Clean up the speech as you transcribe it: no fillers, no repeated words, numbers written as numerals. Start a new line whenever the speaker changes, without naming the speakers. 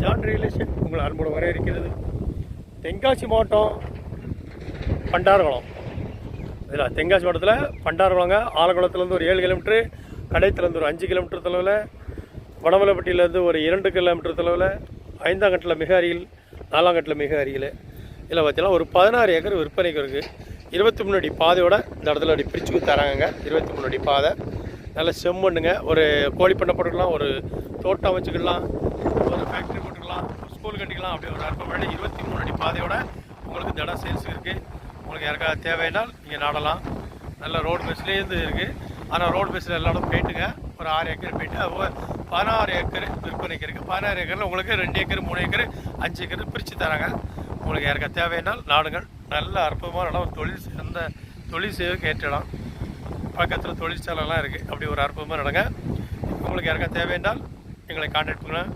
John real estate உங்கள் அன்போடு வரவேற்கிறது. தென்காசி மாவட்டம் பண்டாரகுளம். இதில் தென்காசி மாவட்டத்தில் பண்டாரகுளங்க. ஆலங்குளத்துலேருந்து ஒரு 7 கிலோமீட்ரு, கடைத்துலேருந்து ஒரு 5 கிலோமீட்டர் தொலைவில், வடமலைப்பட்டியிலேருந்து ஒரு 2 கிலோமீட்டர் தொலைவில், 5ஆம் கட்டில் மிக அருகில், 4ஆம் கட்டில் மிக அருகில். இதில் பார்த்தீங்கன்னா ஒரு 16 ஏக்கர் விற்பனைக்கு இருக்குது. 23 அடி பாதையோட இந்த இடத்துல அப்படி பிரித்து தராங்க. 23 அடி பாதை, நல்ல செம்மண்ணுங்க. ஒரு கோழி பண்ணை போட்டுக்கலாம், ஒரு தோட்டம் அமைச்சுக்கலாம், ஒரு ஃபேக்ட்ரி போட்டுக்கலாம், ஒரு ஸ்கூல் கட்டிக்கலாம். அப்படி ஒரு அற்புதமான 23 அடி பாதையோட உங்களுக்கு இந்த இடம் சேல்ஸ் இருக்குது. உங்களுக்கு யாருக்காவது தேவைனால் நீங்கள் நாடலாம். நல்ல ரோடு பஸ்லேருந்து இருக்குது. ஆனால் ரோடு பஸ்ஸில் எல்லா இடம் போயிட்டுங்க. ஒரு 6 ஏக்கர் போயிட்டு 16 ஏக்கர் விற்பனைக்கு இருக்குது. 16 ஏக்கரில் உங்களுக்கு 2 ஏக்கர், 3 ஏக்கர், 5 ஏக்கர் பிரித்து தராங்க. உங்களுக்கு யாருக்காவது தேவைனால் நாடுங்கள். நல்ல அற்புதமான இடம். ஒரு தொழில் செய்வதற்கு ஏற்ற இடம். பக்கத்தில் தொழிற்சாலைலாம் இருக்குது. அப்படி ஒரு அற்புதமான இடங்க. உங்களுக்கு யாருக்காவது தேவைனால் எங்களை கான்டாக்ட் பண்ணுங்கள்.